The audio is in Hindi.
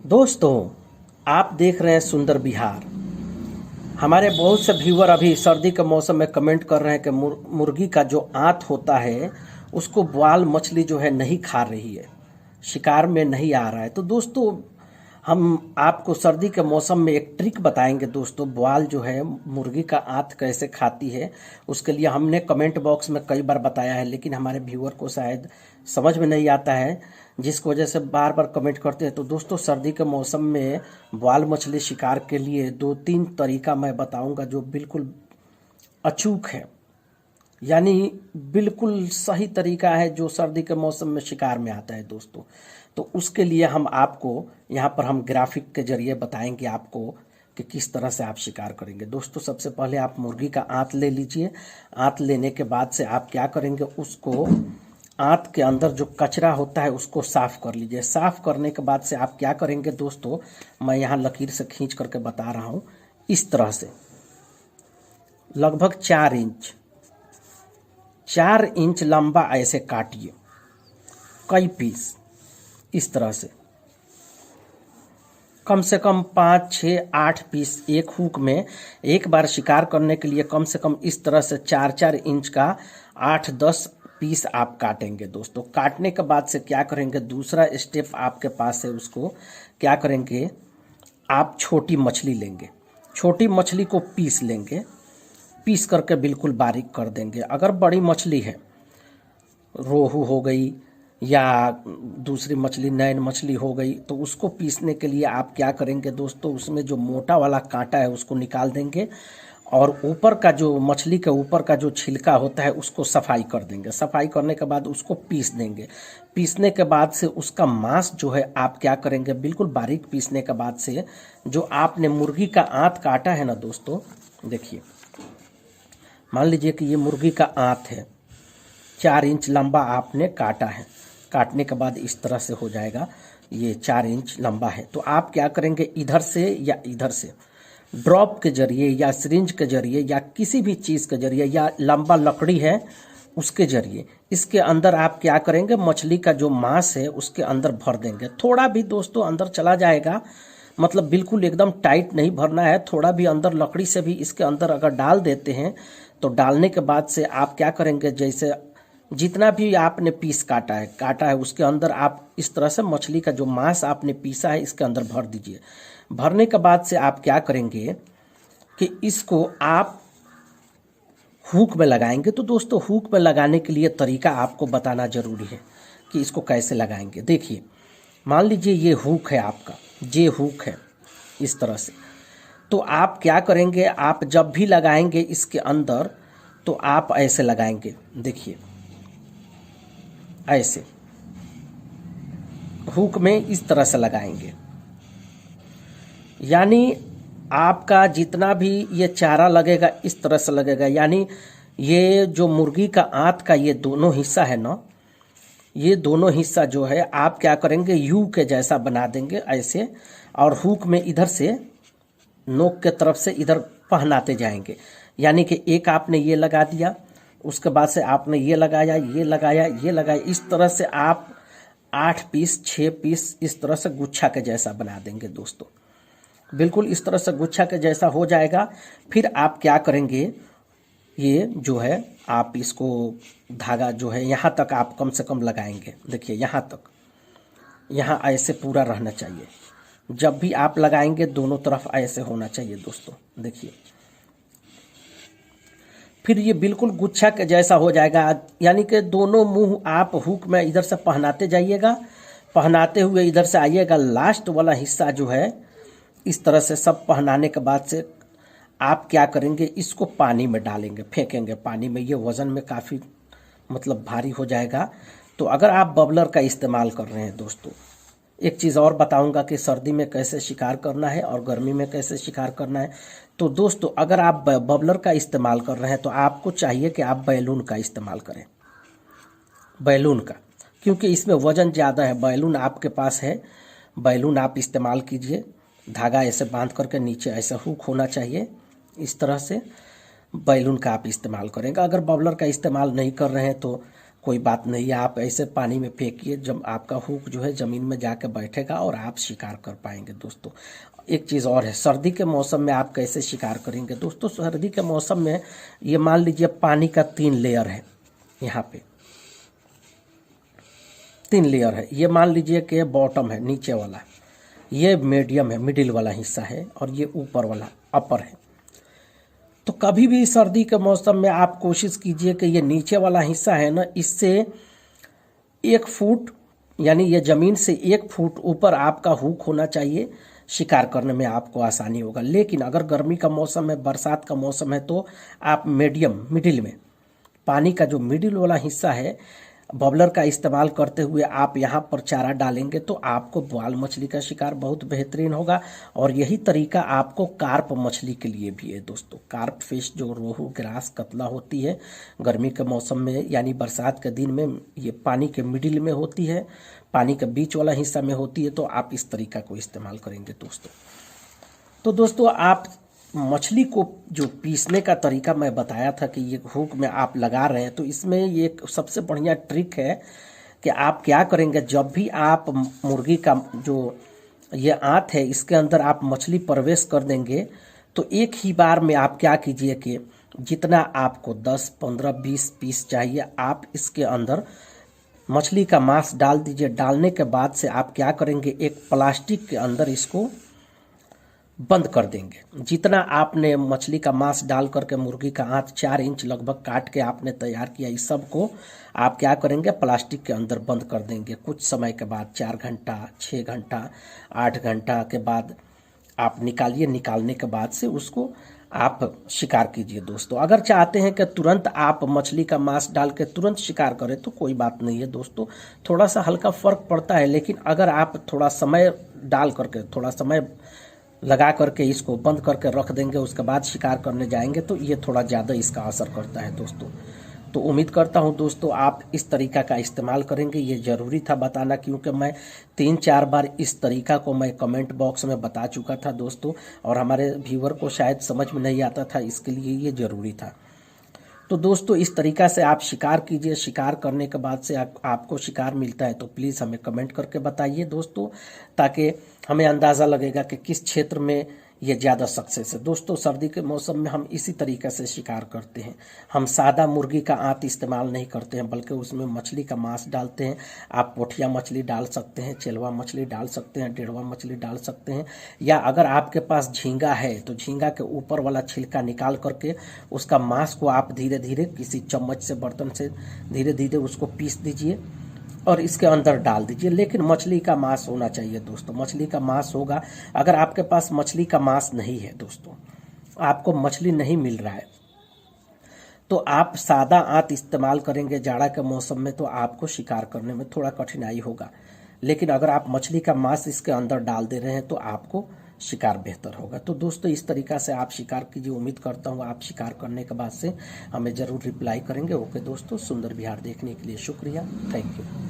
दोस्तों, आप देख रहे हैं सुंदर बिहार। हमारे बहुत से व्यूअर अभी सर्दी के मौसम में कमेंट कर रहे हैं कि मुर्गी का जो आंत होता है उसको बोआल मछली जो है नहीं खा रही है, शिकार में नहीं आ रहा है। तो दोस्तों, हम आपको सर्दी के मौसम में एक ट्रिक बताएंगे दोस्तों। बोआल जो है मुर्गी का आंत कैसे खाती है, उसके लिए हमने कमेंट बॉक्स में कई बार बताया है, लेकिन हमारे व्यूअर को शायद समझ में नहीं आता है, जिसकी वजह से बार बार कमेंट करते हैं। तो दोस्तों, सर्दी के मौसम में बोआल मछली शिकार के लिए 2-3 तरीका मैं बताऊंगा जो बिल्कुल अचूक है, यानी बिल्कुल सही तरीका है जो सर्दी के मौसम में शिकार में आता है दोस्तों। तो उसके लिए हम आपको यहाँ पर हम ग्राफिक के जरिए बताएंगे आपको कि किस तरह से आप शिकार करेंगे। दोस्तों, सबसे पहले आप मुर्गी का आंत ले लीजिए। आंत लेने के बाद से आप क्या करेंगे, उसको आंत के अंदर जो कचरा होता है उसको साफ कर लीजिए। साफ करने के बाद से आप क्या करेंगे दोस्तों, मैं यहाँ लकीर से खींच करके बता रहा हूँ। इस तरह से लगभग 4 इंच लंबा ऐसे काटिए, कई पीस इस तरह से, कम से कम 5, 6, 8 पीस एक हुक में। एक बार शिकार करने के लिए कम से कम इस तरह से 4-4 इंच का 8-10 पीस आप काटेंगे दोस्तों। काटने के बाद से क्या करेंगे, दूसरा स्टेप आपके पास है, उसको क्या करेंगे, आप छोटी मछली लेंगे। छोटी मछली को पीस लेंगे, पीस करके बिल्कुल बारीक कर देंगे। अगर बड़ी मछली है, रोहू हो गई या दूसरी मछली नैन मछली हो गई, तो उसको पीसने के लिए आप क्या करेंगे दोस्तों, उसमें जो मोटा वाला कांटा है उसको निकाल देंगे और ऊपर का जो मछली के ऊपर का जो छिलका होता है उसको सफाई कर देंगे। सफाई करने के बाद उसको पीस देंगे। पीसने के बाद से उसका मांस जो है आप क्या करेंगे, बिल्कुल बारीक पीसने के बाद से जो आपने मुर्गी का आंत काटा है ना दोस्तों, देखिए, मान लीजिए कि ये मुर्गी का आंत है, 4 इंच लंबा आपने काटा है। काटने के बाद इस तरह से हो जाएगा, ये 4 इंच लंबा है। तो आप क्या करेंगे, इधर से या इधर से ड्रॉप के जरिए या सिरिंज के जरिए या किसी भी चीज़ के जरिए या लंबा लकड़ी है उसके जरिए इसके अंदर आप क्या करेंगे, मछली का जो मांस है उसके अंदर भर देंगे। थोड़ा भी दोस्तों अंदर चला जाएगा, मतलब बिल्कुल एकदम टाइट नहीं भरना है, थोड़ा भी अंदर लकड़ी से भी इसके अंदर अगर डाल देते हैं तो डालने के बाद से आप क्या करेंगे, जैसे जितना भी आपने पीस काटा है उसके अंदर आप इस तरह से मछली का जो मांस आपने पीसा है इसके अंदर भर दीजिए। भरने के बाद से आप क्या करेंगे कि इसको आप हुक में लगाएंगे। तो दोस्तों, हुक में लगाने के लिए तरीका आपको बताना जरूरी है कि इसको कैसे लगाएंगे। देखिए, मान लीजिए ये हुक है आपका, ये हुक है इस तरह से। तो आप क्या करेंगे, आप जब भी लगाएंगे इसके अंदर तो आप ऐसे लगाएंगे, देखिए ऐसे हुक में इस तरह से लगाएंगे। यानी आपका जितना भी ये चारा लगेगा इस तरह से लगेगा। यानी ये जो मुर्गी का आंत का ये दोनों हिस्सा है ना, ये दोनों हिस्सा जो है आप क्या करेंगे, यू के जैसा बना देंगे ऐसे, और हुक में इधर से नोक के तरफ से इधर पहनाते जाएंगे। यानी कि एक आपने ये लगा दिया, उसके बाद से आपने ये लगाया, ये लगाया, ये लगाया, इस तरह से आप 8 पीस 6 पीस इस तरह से गुच्छा के जैसा बना देंगे दोस्तों। बिल्कुल इस तरह से गुच्छा के जैसा हो जाएगा। फिर आप क्या करेंगे, ये जो है आप इसको धागा जो है यहाँ तक आप कम से कम लगाएंगे। देखिए यहाँ तक, यहाँ ऐसे पूरा रहना चाहिए। जब भी आप लगाएंगे दोनों तरफ ऐसे होना चाहिए दोस्तों, देखिए। फिर ये बिल्कुल गुच्छा के जैसा हो जाएगा। यानी कि दोनों मुंह आप हुक में इधर से पहनाते जाइएगा, पहनाते हुए इधर से आइएगा। लास्ट वाला हिस्सा जो है इस तरह से सब पहनाने के बाद से आप क्या करेंगे, इसको पानी में डालेंगे, फेंकेंगे पानी में। ये वज़न में काफ़ी मतलब भारी हो जाएगा। तो अगर आप बबलर का इस्तेमाल कर रहे हैं दोस्तों, एक चीज़ और बताऊंगा कि सर्दी में कैसे शिकार करना है और गर्मी में कैसे शिकार करना है। तो दोस्तों, अगर आप बबलर का इस्तेमाल कर रहे हैं तो आपको चाहिए कि आप बैलून का इस्तेमाल करें, बैलून का, क्योंकि इसमें वज़न ज़्यादा है। बैलून आपके पास है, बैलून आप इस्तेमाल कीजिए। धागा ऐसे बांध करके नीचे ऐसा हुक होना चाहिए, इस तरह से बैलून का आप इस्तेमाल करेंगे। अगर बबलर का इस्तेमाल नहीं कर रहे हैं तो कोई बात नहीं है, आप ऐसे पानी में फेंकिए, जब आपका हुक जो है ज़मीन में जाकर बैठेगा और आप शिकार कर पाएंगे दोस्तों। एक चीज़ और है, सर्दी के मौसम में आप कैसे शिकार करेंगे दोस्तों। सर्दी के मौसम में ये मान लीजिए पानी का 3 लेयर है, यहाँ पे 3 लेयर है। ये मान लीजिए कि बॉटम है, नीचे वाला, ये मीडियम है, मिडिल वाला हिस्सा है, और ये ऊपर वाला अपर है। तो कभी भी सर्दी के मौसम में आप कोशिश कीजिए कि ये नीचे वाला हिस्सा है ना, इससे 1 फुट यानी ये ज़मीन से 1 फुट ऊपर आपका हुक होना चाहिए। शिकार करने में आपको आसानी होगा। लेकिन अगर गर्मी का मौसम है, बरसात का मौसम है, तो आप मिडिल में, पानी का जो मिडिल वाला हिस्सा है, बबलर का इस्तेमाल करते हुए आप यहाँ पर चारा डालेंगे तो आपको बोआल मछली का शिकार बहुत बेहतरीन होगा। और यही तरीका आपको कार्प मछली के लिए भी है दोस्तों। कार्प फिश जो रोहू, ग्रास, कतला होती है, गर्मी के मौसम में यानी बरसात के दिन में ये पानी के मिडिल में होती है, पानी के बीच वाला हिस्सा में होती है, तो आप इस तरीका को इस्तेमाल करेंगे दोस्तों। तो दोस्तों आप मछली को जो पीसने का तरीका मैं बताया था कि ये हुक में आप लगा रहे हैं, तो इसमें ये एक सबसे बढ़िया ट्रिक है कि आप क्या करेंगे, जब भी आप मुर्गी का जो ये आंत है इसके अंदर आप मछली प्रवेश कर देंगे, तो एक ही बार में आप क्या कीजिए कि जितना आपको 10, 15, 20 पीस चाहिए, आप इसके अंदर मछली का मांस डाल दीजिए। डालने के बाद से आप क्या करेंगे, एक प्लास्टिक के अंदर इसको बंद कर देंगे। जितना आपने मछली का मांस डाल करके मुर्गी का आंत 4 इंच लगभग काट के आपने तैयार किया, इस सब को आप क्या करेंगे, प्लास्टिक के अंदर बंद कर देंगे। कुछ समय के बाद 4 घंटा, 6 घंटा, 8 घंटा के बाद आप निकालिए। निकालने के बाद से उसको आप शिकार कीजिए दोस्तों। अगर चाहते हैं कि तुरंत आप मछली का मांस डाल के तुरंत शिकार करें तो कोई बात नहीं है दोस्तों, थोड़ा सा हल्का फर्क पड़ता है। लेकिन अगर आप थोड़ा समय डाल करके, थोड़ा समय लगा करके इसको बंद करके रख देंगे, उसके बाद शिकार करने जाएंगे, तो ये थोड़ा ज़्यादा इसका असर करता है दोस्तों। तो उम्मीद करता हूं दोस्तों आप इस तरीका का इस्तेमाल करेंगे। ये ज़रूरी था बताना, क्योंकि मैं 3-4 बार इस तरीका को मैं कमेंट बॉक्स में बता चुका था दोस्तों, और हमारे व्यूअर को शायद समझ में नहीं आता था, इसके लिए ये ज़रूरी था। तो दोस्तों इस तरीका से आप शिकार कीजिए। शिकार करने के बाद से आपको शिकार मिलता है तो प्लीज़ हमें कमेंट करके बताइए दोस्तों, ताकि हमें अंदाज़ा लगेगा कि किस क्षेत्र में ये ज़्यादा सक्सेस है। दोस्तों सर्दी के मौसम में हम इसी तरीके से शिकार करते हैं। हम सादा मुर्गी का आंत इस्तेमाल नहीं करते हैं, बल्कि उसमें मछली का मांस डालते हैं। आप पोठिया मछली डाल सकते हैं, चेलवा मछली डाल सकते हैं, डेढ़वा मछली डाल सकते हैं, या अगर आपके पास झींगा है तो झींगा के ऊपर वाला छिलका निकाल करके उसका मांस को आप धीरे धीरे किसी चम्मच से, बर्तन से धीरे धीरे उसको पीस दीजिए और इसके अंदर डाल दीजिए। लेकिन मछली का मांस होना चाहिए दोस्तों, मछली का मांस होगा। अगर आपके पास मछली का मांस नहीं है दोस्तों, आपको मछली नहीं मिल रहा है, तो आप सादा आंत इस्तेमाल करेंगे जाड़ा के मौसम में, तो आपको शिकार करने में थोड़ा कठिनाई होगा। लेकिन अगर आप मछली का मांस इसके अंदर डाल दे रहे हैं तो आपको शिकार बेहतर होगा। तो दोस्तों इस तरीका से आप शिकार कीजिए। उम्मीद करता हूँ आप शिकार करने के बाद से हमें ज़रूर रिप्लाई करेंगे। ओके दोस्तों, सुंदर बिहार देखने के लिए शुक्रिया, थैंक यू।